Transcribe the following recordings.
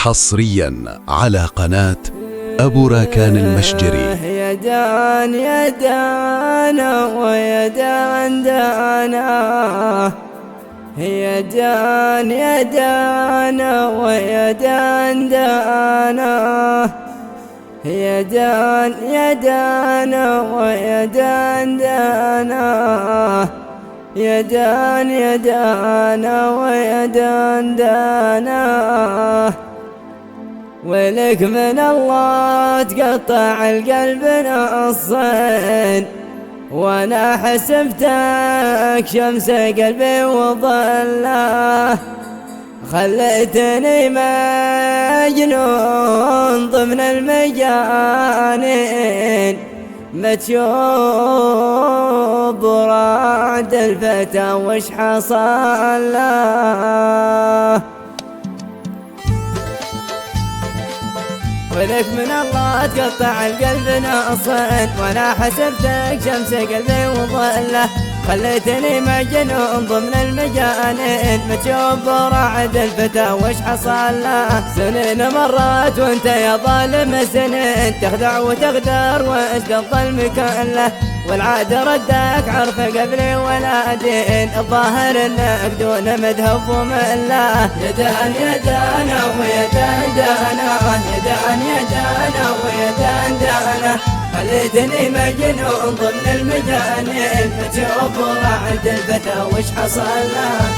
حصريا على قناة أبو راكان المشجري. يا دان يا دانا ويا دان دانا، يا دان يا دانا ويا دان دانا، يا دان يا دانا ويا دان دانا، يا دان يا دانا ويا دان دانا. ولك من الله تقطع القلب نصين، وانا حسبتك شمس قلبي وظله، خليتني مجنون ضمن المجانين، ما تشوف براد الفتى وش حصل له. ولك من الله تقطع القلب نصين، وانا حسبتك شمس قلبي وظله، خليتني مجنون ضمن المجانين، ما تشوف رعد الفتى وش حصل له. سنين مرات وانت يا ظالم سنين، تخدع وتغدر وش الظلم كان له، والعاد ردك عرف قبلي ولا دين، الظاهر انك دون مذهب ومله. يا دان يا دانا ويا دان دانا، يا دان يا دانا ويا دان دانا، خليتني مجنون ضمن المجانين، فتشوف رعد الفتى وش حصل له.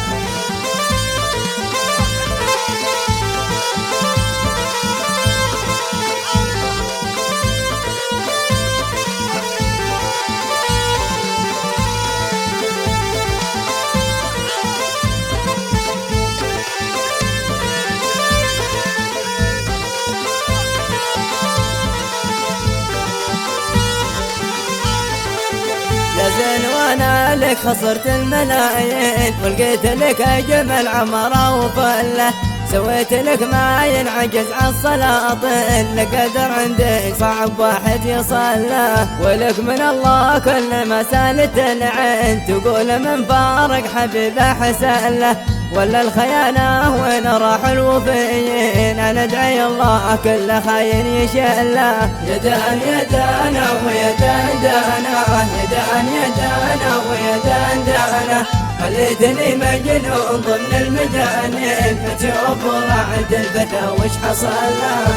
يا زين وانا لك خسرت الملايين، ولقيت لك اجمل عمره وفله، سويت لك ما ينعجز عالسلاطين، لقدر عندك صعب واحد يصله. ولك من الله كل ما سالت العين، تقول من فارق حبيبه حسله، ولا الخيانة وين راح الوفيين، انا ادعي الله كل خاين يشله. يا دان يا دانا ويا دان دانا، يا دان يا دانا ويا دان دانا، خليتني مجنون ضمن المجانين، فتشوف رعد الفتى وش حصل له.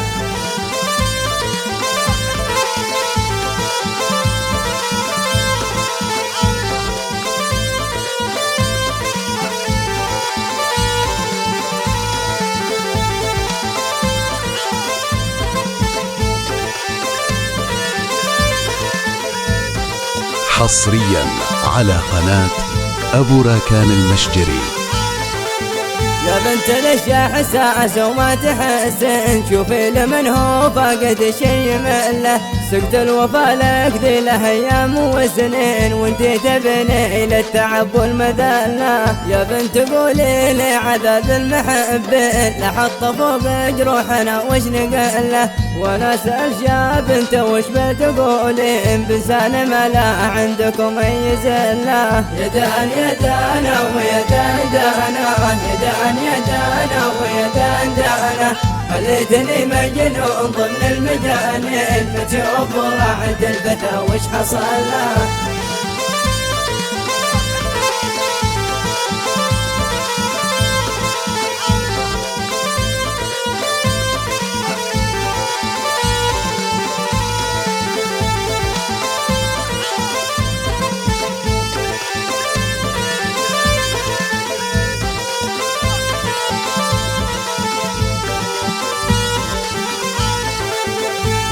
حصريا على قناة أبو راكان المشجري. يا بنت الاشياء حساس وما تحسن، شوفي لمن هو فاقد شي مله، سقت الوفا لك ذي له ايام وسنين، وانتي تبني للتعب والمذله. يا بنت قولي لي عذاب المحبين، لحط فوق جروحنا وش نقله، وانا اسال شاب انت وش بتقولين، بلسان ما لا عندكم اي زله. يا دان يا دانا ويا دان دانا، يا دان يا دانا ويا دان دانا، خليتني مجنون ضمن المجانين، فتشوف رعد الفتى وش حصل له.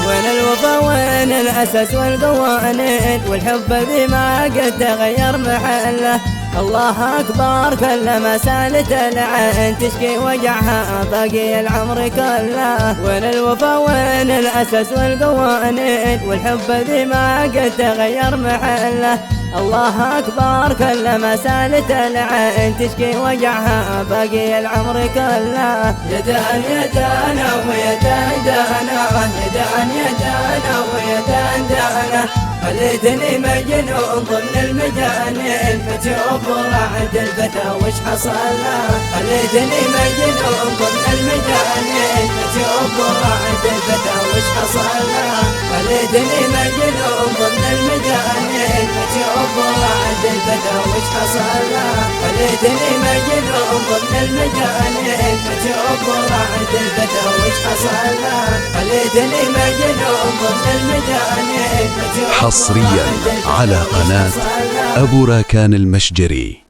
وين الوفا وين الأساس والقوانين، والحب ذي ما قد تغير محله، الله أكبر كلما سالت العين، تشكي وجعها باقي العمر كله. وين الوفا وين الأساس والقوانين، والحب ذي ما قد تغير محله، الله أكبر كلما سالت العين، تشكي وجعها باقي العمر كله. يا دان يا دانا ويا دان دانا، يا دان يا دانا ويا دان دانا، خليتني مجنون ضمن المجانين، فتشوف رعد الفتى وش حصل له. خليتني مجنون ضمن المجانين. خليتني مجنون ضمن الميدان بشوف وعد الفتى وش حصل له خليتني مجنون ضمن الميدان بشوف وعد الفتى وش حصل له خليتني مجنون ضمن الميدان حصريا على قناة أبو راكان المشجري.